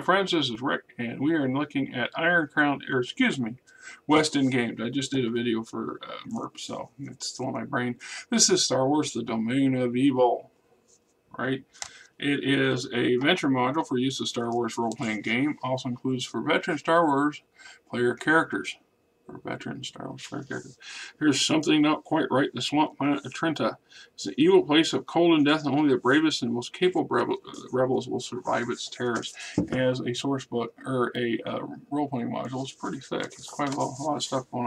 friends, this is Rick, and we are looking at Iron Crown, or excuse me, West End Games. I just did a video for MERP, so it's still in my brain. This is Star Wars, the Domain of Evil, right? It is a venture module for use of Star Wars role-playing game. Also includes for veteran Star Wars player characters. For veteran Star Wars player characters. Here's something not quite right. The swamp planet of Trinta is an evil place of cold and death, and only the bravest and most capable rebels will survive its terrors. As a source book, or a role-playing module, it's pretty thick. It's quite a lot of stuff going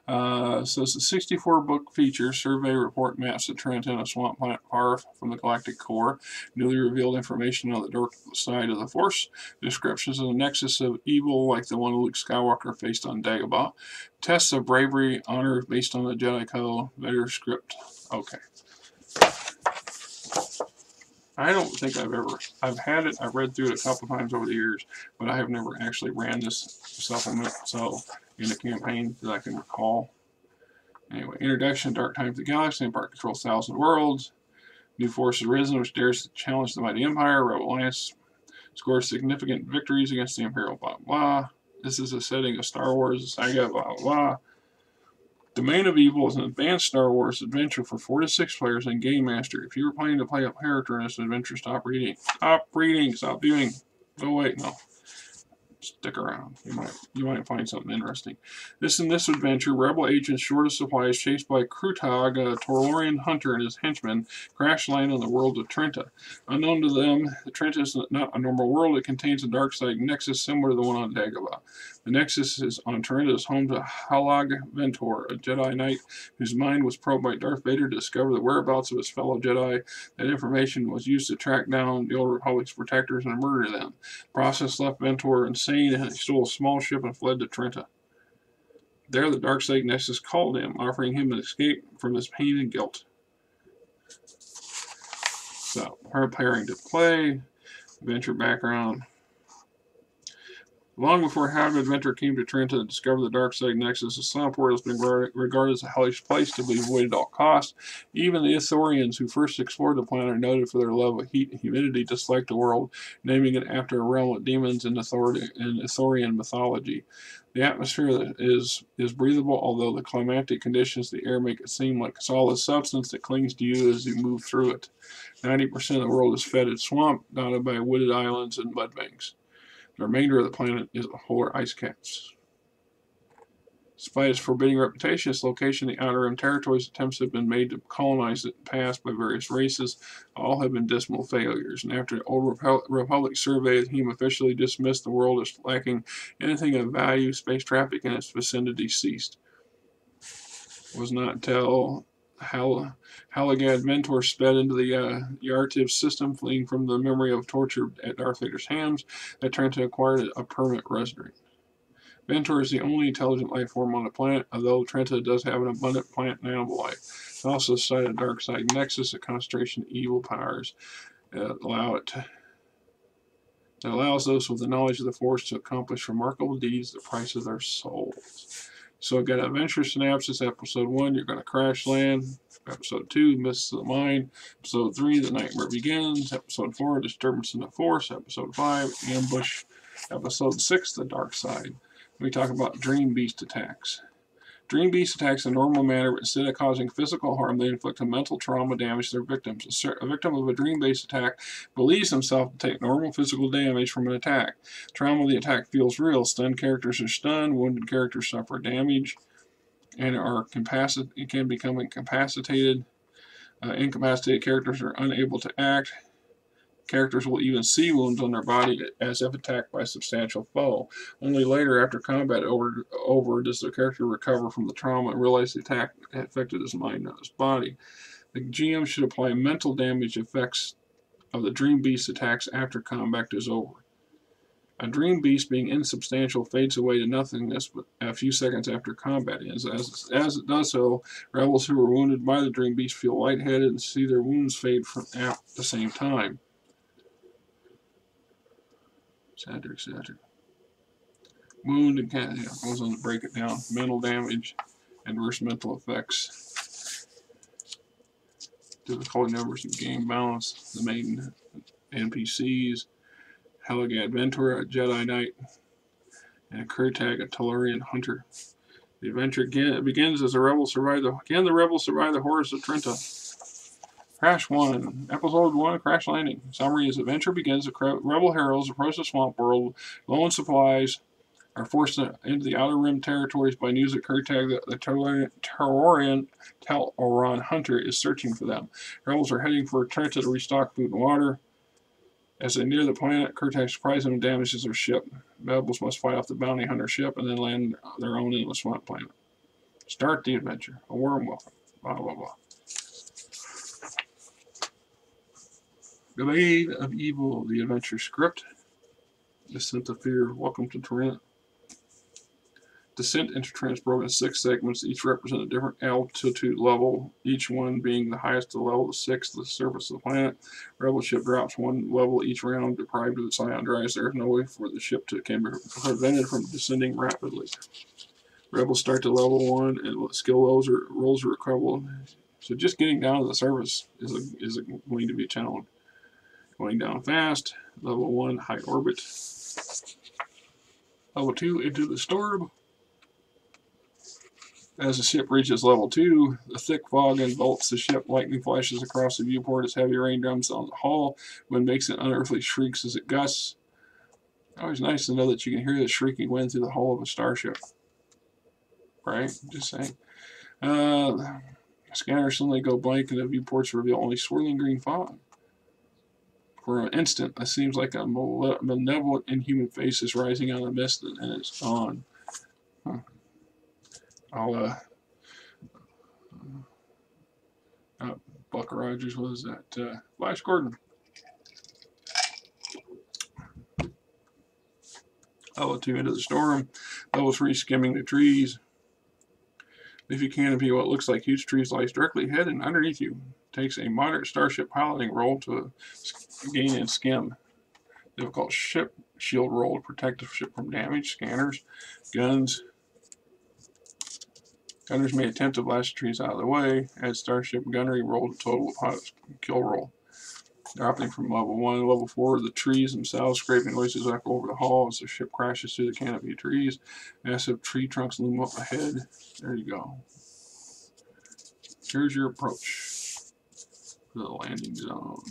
on. So it's a 64-book feature, survey report maps of Trinta and a swamp planet far from the galactic core, newly revealed information on the dark side of the Force, descriptions of the nexus of evil like the one Luke Skywalker faced on Dagobah, tests of bravery, honor based on the Jedi Code, better script. Okay. I don't think I've had it, I've read through it a couple times over the years, but I have never actually ran this supplement, so in a campaign that I can recall. Anyway, introduction, Dark Times of the Galaxy, Empire controls 1,000 worlds. New force has risen, which dares to challenge the mighty Empire. Rebel Alliance scores significant victories against the Imperial blah blah. This is a setting of Star Wars, saga, blah blah. Domain of Evil is an advanced Star Wars adventure for 4 to 6 players and Game Master. If you are planning to play a character in this adventure, stop reading. Stop reading, stop viewing. Go away, no. Stick around. You might find something interesting. In this adventure, rebel agents short of supplies, chased by Krutog, a Torlorian hunter and his henchmen, crash land on the world of Trinta. Unknown to them, Trinta is not a normal world. It contains a dark side nexus similar to the one on Dagobah. The nexus is on Trinta is home to Halag Ventor, a Jedi Knight whose mind was probed by Darth Vader to discover the whereabouts of his fellow Jedi. That information was used to track down the Old Republic's protectors and murder them. The process left Ventor insane, and he stole a small ship and fled to Trinta. There, the dark side nexus called him, offering him an escape from his pain and guilt. So, preparing to play, adventure background. Long before Howard Ventor came to Trinta and discovered the dark side nexus, the Slamport has been regarded as a hellish place to be avoided at all costs. Even the Ithorians who first explored the planet are noted for their love of heat and humidity, disliked the world, naming it after a realm of demons in Ithorian mythology. The atmosphere is breathable, although the climatic conditions of the air make it seem like a solid substance that clings to you as you move through it. 90% of the world is fetid swamp, dotted by wooded islands and mudbanks. The remainder of the planet is polar ice caps. Despite its forbidding reputation, its location in the Outer Rim territories, attempts have been made to colonize it in the past by various races. All have been dismal failures, and after the Old Republic survey, the team officially dismissed the world as lacking anything of value. Space traffic in its vicinity ceased. It was not until Halagad Ventor sped into the Yartiv system, fleeing from the memory of torture at Darth Vader's hands, that Trinta acquired a permanent resident. Ventor is the only intelligent life form on the planet, although Trinta does have an abundant plant and animal life. It also cited a dark side nexus, a concentration of evil powers that allows those with the knowledge of the Force to accomplish remarkable deeds at the price of their souls. So I've got Adventure Synapses, Episode 1, You're Going to Crash Land. Episode 2, Mists of the Mind. Episode 3, The Nightmare Begins. Episode 4, Disturbance in the Force. Episode 5, Ambush. Episode 6, The Dark Side. We talk about Dream Beast attacks. Dream Beast attacks in a normal manner, but instead of causing physical harm, they inflict a mental trauma damage to their victims. A victim of a dream-based attack believes himself to take normal physical damage from an attack. Trauma of the attack feels real. Stunned characters are stunned. Wounded characters suffer damage and can become incapacitated. Incapacitated characters are unable to act. Characters will even see wounds on their body as if attacked by a substantial foe. Only later, after combat over, does the character recover from the trauma and realize the attack affected his mind, not his body. The GM should apply mental damage effects of the Dream Beast attacks after combat is over. A Dream Beast, being insubstantial, fades away to nothingness but a few seconds after combat ends. As it does so, rebels who were wounded by the Dream Beast feel lightheaded and see their wounds fade at the same time. Etc. Wound and goes on to break it down. Mental damage, adverse mental effects, difficulty numbers and game balance, the main NPCs, Helgad Ventura, a Jedi Knight, and a Kurtag, a Tellurian hunter. The adventure begins as the rebels survive the horrors of Trinta. Crash 1. Episode 1, Crash Landing. Summary: as adventure begins, the rebel heroes approach the swamp world. Low on supplies, are forced into the Outer Rim territories by news that Kurtag, the Tellurian hunter, is searching for them. Rebels are heading for Trinta to restock food and water. As they near the planet, Kurtag surprises them and damages their ship. Rebels must fight off the bounty hunter ship and then land their own in the swamp planet. Start the adventure. A warm welcome. Blah, blah, blah. The Blade of Evil, the adventure script. Descent of Fear. Welcome to Trinta. Descent into Trinta is broken into 6 segments, each represent a different altitude level, each one being the highest to level 6 to the surface of the planet. Rebel ship drops 1 level each round, deprived of its ion drives. There is no way for the ship to be prevented from descending rapidly. Rebels start to level 1, and skill rolls are recoverable. So just getting down to the surface is going to be a challenge. Going down fast, level 1, high orbit. Level 2, into the storm. As the ship reaches level 2, the thick fog envelops the ship. Lightning flashes across the viewport as heavy rain drums on the hull. Wind makes it unearthly shrieks as it gusts. Always nice to know that you can hear the shrieking wind through the hull of a starship. Right? Just saying. Scanners suddenly go blank and the viewports reveal only swirling green fog. For an instant, it seems like a malevolent, inhuman face is rising out of the mist and it's gone. Huh. Buck Rogers, what is that? Flash Gordon. Level 2, into the storm. Level 3, skimming the trees. Leafy canopy, what looks like huge trees, lies directly ahead and underneath you. Takes a moderate starship piloting roll to gain and skim. Difficult ship shield roll to protect the ship from damage. Scanners, guns. Gunners may attempt to blast the trees out of the way. Add starship gunnery roll to total of kill roll. Dropping from level 1 to level 4, the trees themselves scraping noises echo over the hull as the ship crashes through the canopy of trees. Massive tree trunks loom up ahead. There you go. Here's your approach to the landing zone.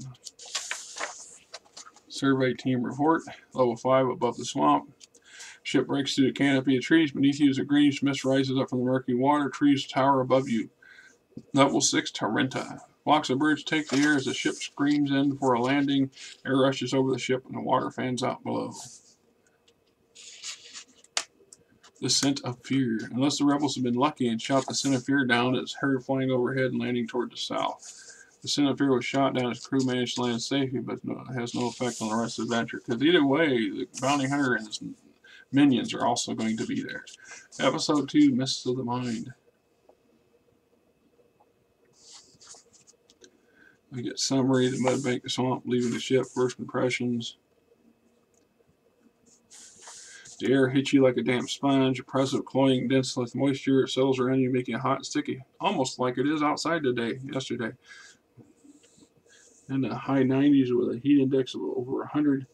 Survey team report. Level 5, above the swamp. Ship breaks through the canopy of trees. Beneath you is a greenish mist rises up from the murky water. Trees tower above you. Level 6, Trinta. Flocks of birds take the air as the ship screams in for a landing. Air rushes over the ship and the water fans out below. The Scent of Fear. Unless the rebels have been lucky and shot the Scent of Fear down, it's heard flying overhead and landing toward the south. The Scent of Fear was shot down as crew managed to land safely, but has no effect on the rest of the adventure. Because either way, the bounty hunter and his minions are also going to be there. Episode 2, Mists of the Mind. We get summary, the mud bank, the swamp, leaving the ship, first impressions. The air hits you like a damp sponge, oppressive, cloying, dense with moisture. It settles around you, making it hot and sticky, almost like it is outside yesterday. In the high 90s with a heat index of over 100.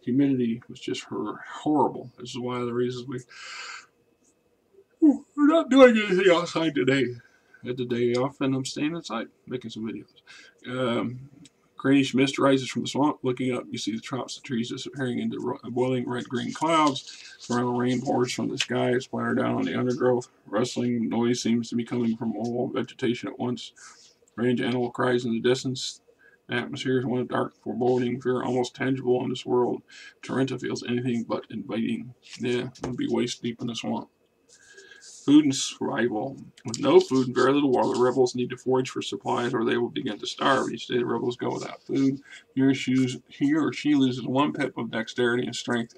Humidity was just horrible. This is one of the reasons we're not doing anything outside today. I had the day off and I'm staying inside making some videos. Greenish mist rises from the swamp. Looking up, you see the tops of trees disappearing into boiling red-green clouds. Torrential rain pours from the sky, splatter down on the undergrowth. Rustling noise seems to be coming from all vegetation at once. Strange animal cries in the distance. The atmosphere is one of dark, foreboding, fear almost tangible in this world. Trinta feels anything but inviting. Yeah, it would be waist deep in the swamp. Food and survival. With no food and very little water, the rebels need to forage for supplies or they will begin to starve. Each day the rebels go without food. He or she loses 1 pip of dexterity and strength.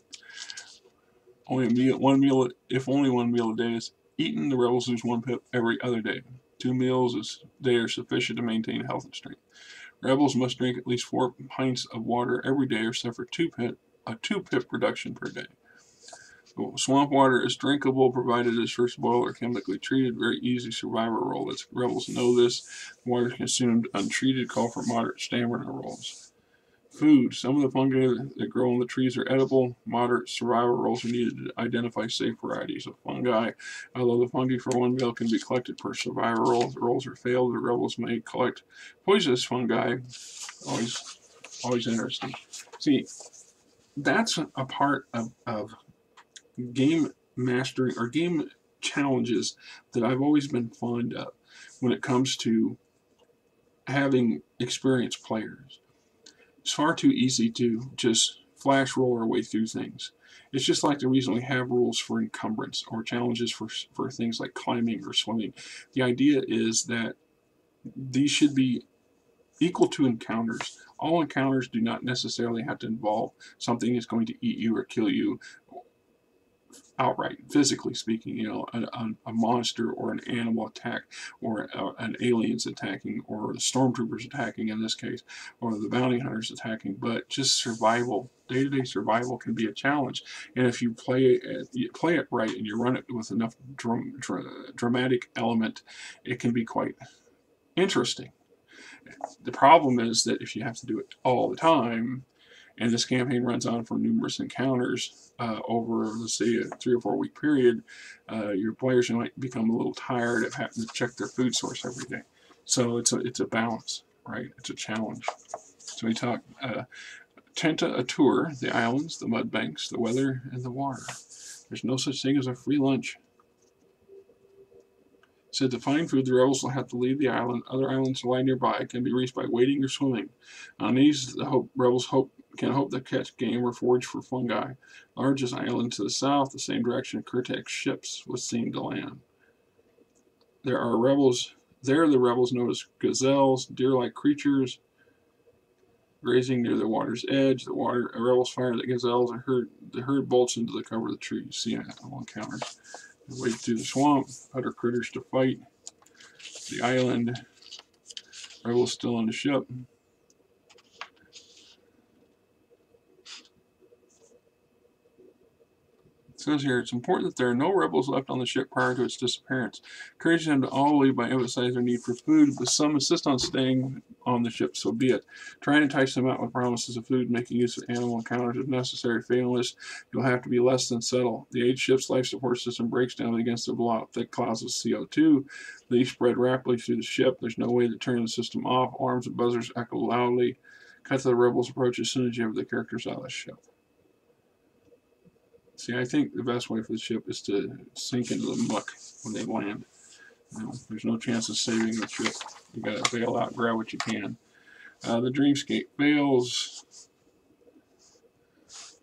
If only one meal a day is eaten, the rebels lose 1 pip every other day. 2 meals a day are sufficient to maintain health and strength. Rebels must drink at least 4 pints of water every day or suffer a 2 pip reduction per day. Swamp water is drinkable provided it is first boiled or chemically treated. Very easy survivor roll. Rebels know this. Water consumed untreated call for moderate stamina rolls. Food. Some of the fungi that grow on the trees are edible. Moderate survival rolls are needed to identify safe varieties of fungi. Although the fungi for one meal can be collected per survival roll, if the rolls are failed, the rebels may collect poisonous fungi. Always interesting. See, that's a part of game mastering or game challenges that I've always been fond of when it comes to having experienced players. It's far too easy to just flash roll our way through things. It's just like the reason we have rules for encumbrance or challenges for things like climbing or swimming. The idea is that these should be equal to encounters. All encounters do not necessarily have to involve something that's going to eat you or kill you outright, physically speaking. You know, a monster or an animal attack, or an aliens attacking, or the stormtroopers attacking in this case, or the bounty hunters attacking. But just survival, day-to-day survival, can be a challenge. And if you play it right and you run it with enough dramatic element, it can be quite interesting. The problem is that if you have to do it all the time, and this campaign runs on for numerous encounters over, let's say, a 3 or 4 week period, your players might become a little tired of having to check their food source every day. So it's a balance, right? It's a challenge. So we talk Trinta, a tour, the islands, the mud banks, the weather, and the water. There's no such thing as a free lunch. Said to find food, the rebels will have to leave the island. Other islands lie nearby, can be reached by wading or swimming. On these, the rebels can hope to catch game or forage for fungi. Largest island to the south, the same direction Kurtak's ships was seen to land. There are rebels. There, the rebels notice gazelles, deer-like creatures, grazing near the water's edge. The rebels fire the gazelles. The herd bolts into the cover of the trees. See all encounters. They wade through the swamp. Other critters to fight. The island. Rebels still on the ship. It says here, it's important that there are no rebels left on the ship prior to its disappearance. Encourage them to all leave by emphasizing their need for food, but some insist on staying on the ship, so be it. Try and entice them out with promises of food, making use of animal encounters if necessary. Failing this, you'll have to be less than subtle. The aged ship's life support system breaks down against the blow out thick clouds of CO2. These spread rapidly through the ship. There's no way to turn the system off. Alarms and buzzers echo loudly. Cut to the rebels' approach as soon as you have the characters out of the ship. See, I think the best way for the ship is to sink into the muck when they land. You know, there's no chance of saving the ship. You got to bail out, grab what you can. The Dreamscape fails.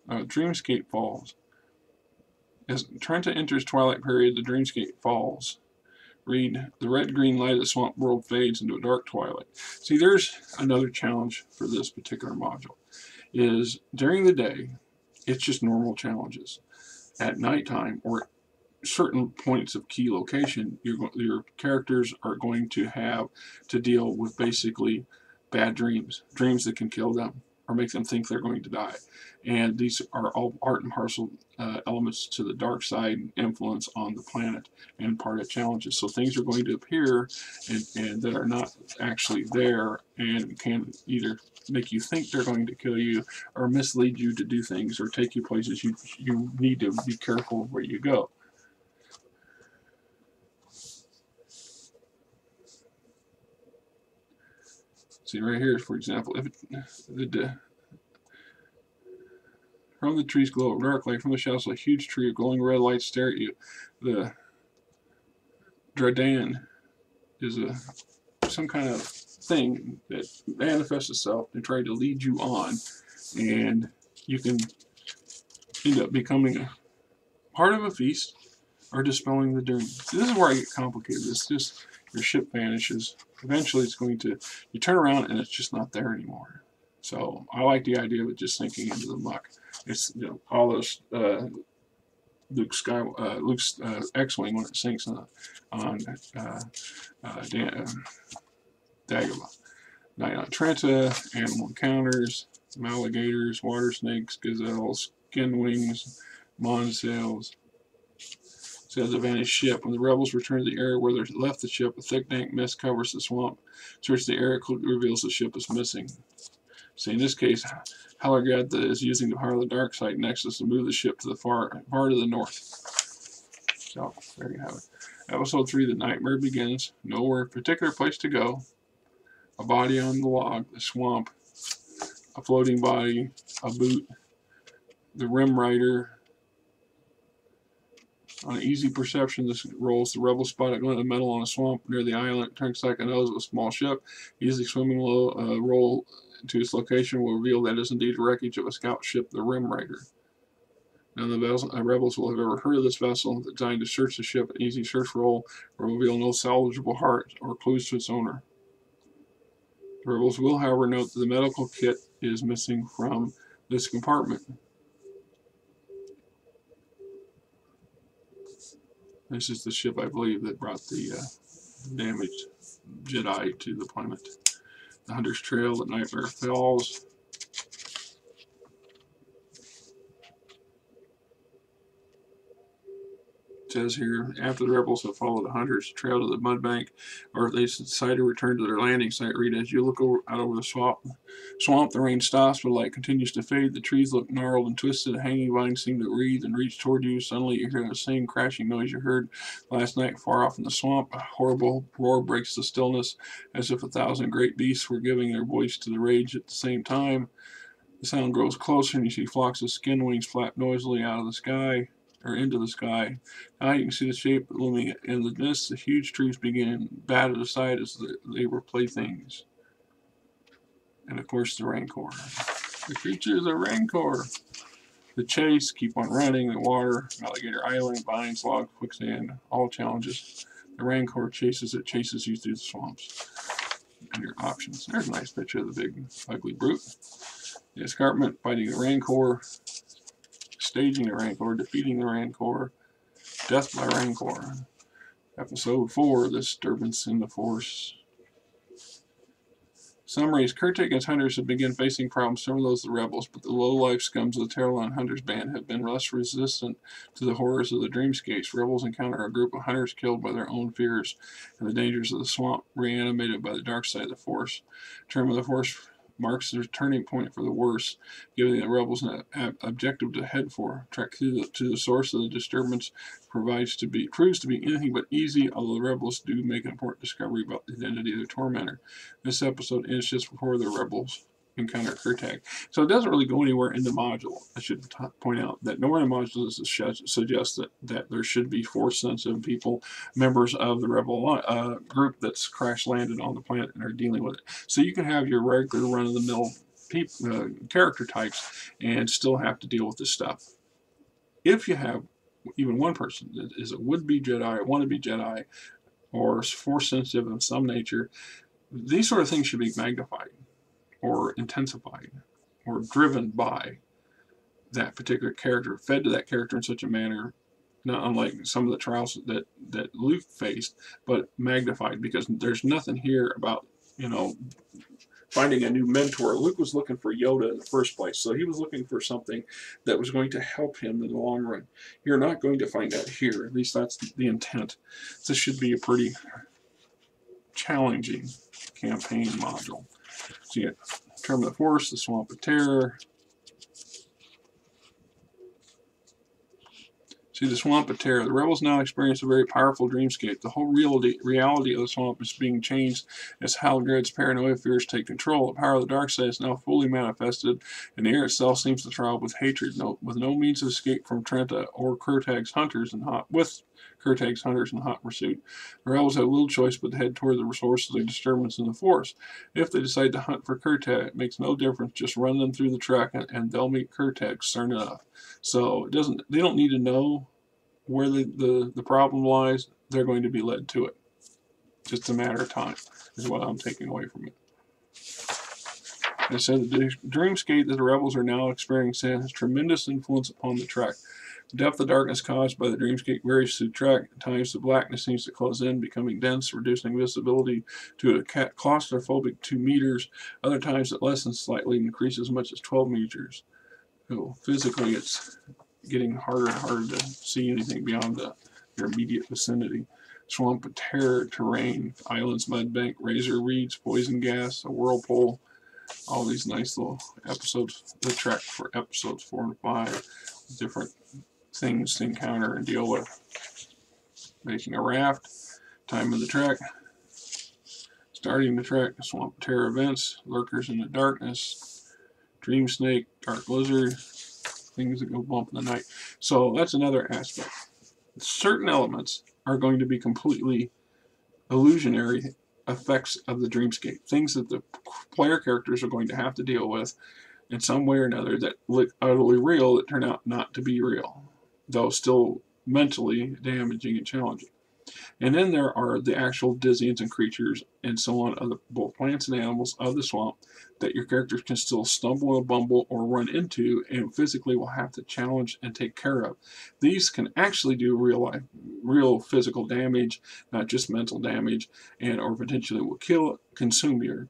Dreamscape falls. As Trinta enters twilight period, the Dreamscape falls. Read, the red-green light of the swamp world fades into a dark twilight. See, there's another challenge for this particular module. Is during the day, it's just normal challenges. At nighttime, or certain points of key location, your characters are going to have to deal with basically bad dreams that can kill them or make them think they're going to die. And these are all part and parcel elements to the dark side influence on the planet and part of challenges. So things are going to appear and that are not actually there and can either make you think they're going to kill you or mislead you to do things or take you places you need to be careful where you go. See right here, for example, if from the trees glow a dark light, from the shadows a huge tree of glowing red lights stare at you. The Dradan is some kind of thing that manifests itself and try to lead you on, and you can end up becoming a part of a feast or dispelling the dream. So this is where I get complicated. It's just your ship vanishes. Eventually it's going to, you turn around and it's just not there anymore. So I like the idea of it just sinking into the muck. It's, you know, all those Luke's X-wing when it sinks on Dagobah. Now, Trinta, animal encounters, alligators, water snakes, gazelles, skin wings, monsails. Says the vanished ship. When the rebels return to the area where they left the ship, a thick dank mist covers the swamp. Search the area quickly reveals the ship is missing. See, in this case, Hallergad is using the power of the Dark Nexus to move the ship to the far to the north. So, there you have it. Episode 3, The Nightmare Begins. Nowhere particular place to go. A body on the log, the swamp, a floating body, a boot, the Rim Rider. On an easy perception, this rolls the rebel spot a glint of metal on a swamp near the island. It turns like a nose of a small ship. Easily swimming low, roll to its location will reveal that it is indeed the wreckage of a scout ship, the Rim Rider. None of the rebels will have ever heard of this vessel. Designed to search the ship, an easy search roll will reveal no salvageable heart or clues to its owner. The rebels will, however, note that the medical kit is missing from this compartment. This is the ship, I believe, that brought the damaged Jedi to the planet. The Hunter's Trail, the Nightmare Falls. It says here, after the rebels have followed the Hunter's Trail to the mud bank, or if they decide to return to their landing site, read as you look out over the swamp, the rain stops, but the light continues to fade. The trees look gnarled and twisted. Hanging vines seem to wreathe and reach toward you. Suddenly you hear the same crashing noise you heard last night far off in the swamp. A horrible roar breaks the stillness, as if 1,000 great beasts were giving their voice to the rage at the same time. The sound grows closer, and you see flocks of skin wings flap noisily out of the sky, or into the sky. Now you can see the shape looming in the mist. The huge trees begin battered aside as they were playthings. And of course the Rancor. The creatures are Rancor. The chase, keep on running, the water, Alligator Island, vines, log, quicksand, all challenges. The Rancor chases you through the swamps. And your options. There's a nice picture of the big ugly brute. The escarpment, fighting the Rancor, staging the Rancor, defeating the Rancor, death by Rancor. Episode 4, The Disturbance in the Force. Summaries: Kurtek and his hunters have begun facing problems similar to those of the rebels, but the low-life scums of the Terralon Hunters Band have been less resistant to the horrors of the dreamscapes. Rebels encounter a group of hunters killed by their own fears and the dangers of the swamp, reanimated by the dark side of the Force. The term of the Force marks the turning point for the worse, giving the rebels an objective to head for. Trek to the source of the disturbance proves to be anything but easy, although the rebels do make an important discovery about the identity of their tormentor. This episode ends just before the rebels encounter Kurtek. So it doesn't really go anywhere in the module. I should point out that nowhere in the module does it suggest that there should be Force-sensitive people, members of the rebel group that's crash-landed on the planet and are dealing with it. So you can have your regular run-of-the-mill character types and still have to deal with this stuff. If you have even one person that is a would-be Jedi or want-to-be Jedi or Force-sensitive of some nature, these sort of things should be magnified or intensified, or driven by that particular character, fed to that character in such a manner, not unlike some of the trials that Luke faced, but magnified, because there's nothing here about, finding a new mentor. Luke was looking for Yoda in the first place, so he was looking for something that was going to help him in the long run. You're not going to find that here, at least that's the intent. This should be a pretty challenging campaign module. So you get Term of the Force, the Swamp of Terror. See, the Swamp of Terror. The rebels now experience a very powerful dreamscape. The whole reality of the swamp is being changed as Halgrad's paranoia fears take control. The power of the dark side is now fully manifested, and the air itself seems to throb with hatred, with no means of escape from Trinta or Kurtek's hunters in hot pursuit. The rebels have little choice but to head toward the sources of disturbance in the Force. If they decide to hunt for Kurtek, it makes no difference. Just run them through the track, and they'll meet Kurtek soon enough. So they don't need to know where the problem lies. They're going to be led to it. Just a matter of time is what I'm taking away from it. It said the dreamscape that the rebels are now experiencing has tremendous influence upon the Trek. The depth of darkness caused by the dreamscape varies through Trek. At times the blackness seems to close in, becoming dense, reducing visibility to a claustrophobic 2 meters. Other times it lessens slightly and increases as much as 12 meters. So physically it's getting harder and harder to see anything beyond your immediate vicinity. Swamp of Terror terrain, islands, mud bank, razor reeds, poison gas, a whirlpool. all these nice little episodes, the trek for episodes 4 and 5, different things to encounter and deal with. Making a raft, time of the trek, starting the trek, swamp terror events, lurkers in the darkness, dream snake, dark lizard, things that go bump in the night. So that's another aspect. Certain elements are going to be completely illusionary effects of the dreamscape, things that the player characters are going to have to deal with in some way or another that look utterly real that turn out not to be real, though still mentally damaging and challenging. And then there are the actual Dizzians and creatures and so on, of both plants and animals of the swamp that your characters can still stumble and bumble or run into and physically will have to challenge and take care of. These can actually do real physical damage, not just mental damage, and or potentially will consume your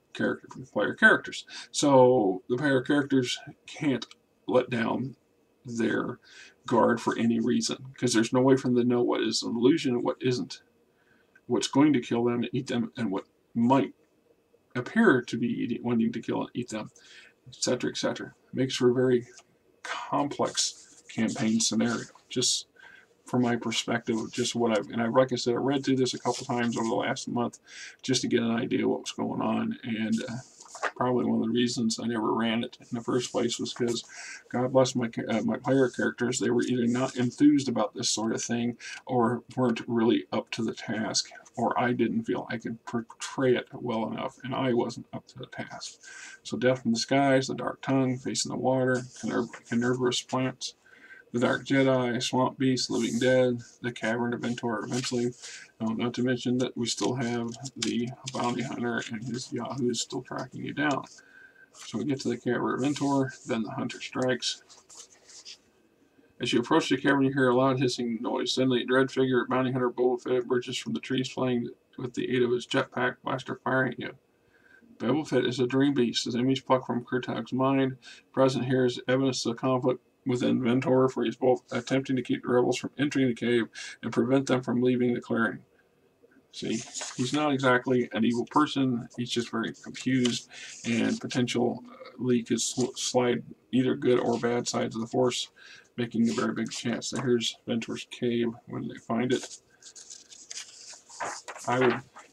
player characters. So the player characters can't let down their guard for any reason, because there's no way for them to know what is an illusion and what isn't, what's going to kill them and eat them, and what might appear to be wanting to kill and eat them, etc., etc. Makes for a very complex campaign scenario, just from my perspective, just what like I said, I read through this a couple times over the last month just to get an idea what was going on, and probably one of the reasons I never ran it in the first place was because, God bless my player characters, they were either not enthused about this sort of thing or weren't really up to the task, or I didn't feel I could portray it well enough, and I wasn't up to the task. So Death in the Skies, the Dark Tongue, Face in the Water, Carnivorous Plants, the Dark Jedi, Swamp Beast, Living Dead, the Cavern of Ventor eventually. Not to mention that we still have the Bounty Hunter and his Yahoo still tracking you down. So we get to the Cavern of Ventor, then the Hunter strikes. As you approach the cavern, you hear a loud hissing noise. Suddenly, a dread figure, Bounty Hunter Boba Fett, emerges from the trees, flying with the aid of his jetpack blaster, firing at you. Boba Fett is a dream beast, his image plucked from Kurtag's mind. Present here is evidence of conflict within Ventor, for he's both attempting to keep the rebels from entering the cave and prevent them from leaving the clearing. See, he's not exactly an evil person, he's just very confused, and potentially could slide either good or bad sides of the Force, making a very big chance. So here's Ventor's cave when they find it.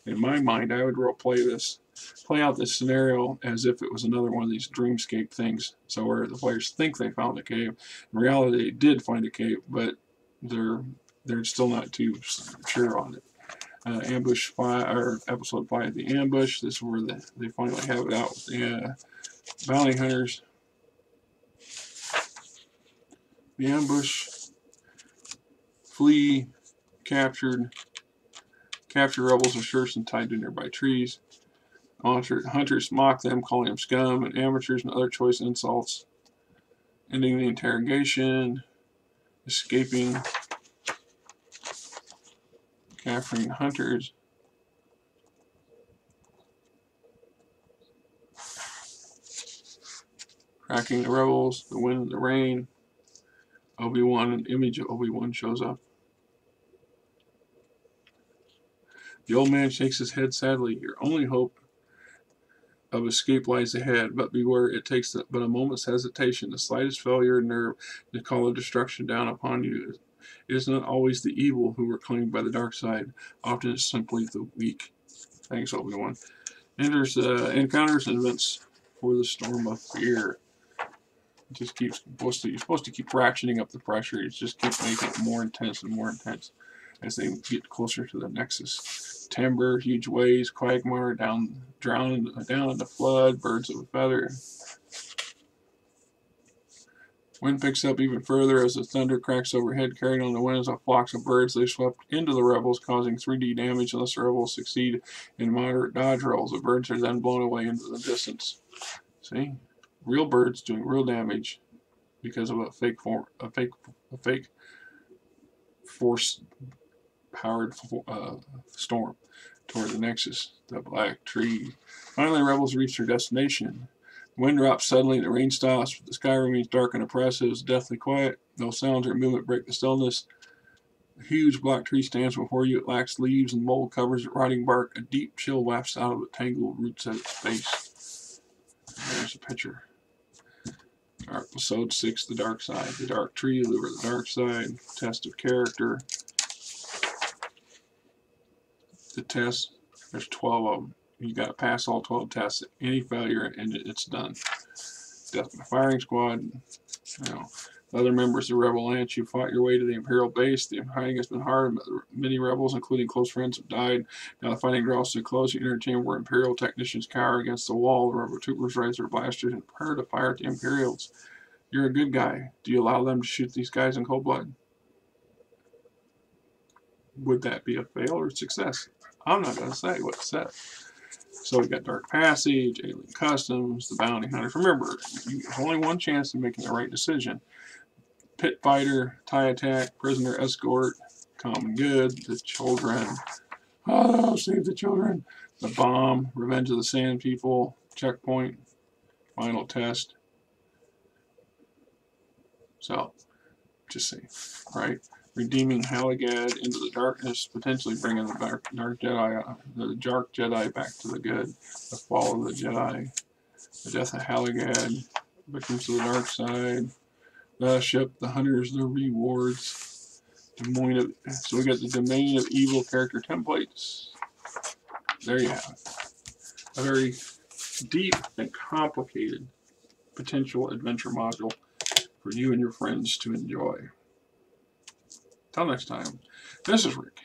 In my mind, I would play out this scenario as if it was another one of these dreamscape things. So where the players think they found a cave, in reality they did find a cave, but they're still not too sure on it. Ambush 5, or episode 5, the ambush. This is where they finally have it out with the bounty hunters. The ambush, flee, capture rebels are searched and tied to nearby trees. Hunters mock them, calling them scum and amateurs and other choice insults. Ending the interrogation, escaping, capturing hunters. Cracking the rebels, the wind and the rain. Obi-Wan, an image of Obi-Wan shows up. The old man shakes his head sadly. Your only hope of escape lies ahead, but beware, it takes but a moment's hesitation, the slightest failure of nerve to call the destruction down upon you. It is not always the evil who are claimed by the dark side. Often it's simply the weak. Thanks, Obi-Wan. Enters encounters and events for the storm of fear. It just keeps you're supposed to keep ratcheting up the pressure. You just keep making it more intense and more intense as they get closer to the Nexus. Timber, huge waves, quagmire, down in the flood, birds of a feather. Wind picks up even further as the thunder cracks overhead, carrying on the winds of flocks of birds. They swept into the rebels, causing 3D damage unless the rebels succeed in moderate dodge rolls. The birds are then blown away into the distance. See? Real birds doing real damage because of a fake force-powered storm toward the Nexus, the black tree. Finally, rebels reach their destination. The wind drops suddenly, the rain stops, but the sky remains dark and oppressive. It's deathly quiet. No sounds or movement break the stillness. A huge black tree stands before you. It lacks leaves and mold covers it, rotting bark. A deep chill wafts out of the tangled roots at its base. there's a picture. Episode 6, The Dark Side. The Dark Tree, Lure the Dark Side. Test of Character. The test, there's 12 of them. You got to pass all 12 tests. Any failure, and it's done. Death by Firing Squad. You know, the other members of the Rebel Alliance, you fought your way to the Imperial base. The hiding has been hard. Many rebels, including close friends, have died. Now the fighting draws too close. You entertain where Imperial technicians cower against the wall. The Rebel troopers raise their blasters and prepare to fire at the Imperials. You're a good guy. Do you allow them to shoot these guys in cold blood? Would that be a fail or a success? I'm not going to say what it said. So we got Dark Passage, Alien Customs, the Bounty Hunters. Remember, there's only one chance of making the right decision. Pit Fighter, TIE Attack, Prisoner Escort, Common Good, the Children. Oh, save the children. The Bomb, Revenge of the Sand People, Checkpoint, Final Test. So, just see, right? Redeeming Halagad into the darkness, potentially bringing the dark Jedi back to the good. The fall of the Jedi, the death of Halagad, victims of the dark side, the ship, the hunters, the rewards, so we got the domain of evil character templates. There you have it. A very deep and complicated potential adventure module for you and your friends to enjoy. Till next time, this is Rick.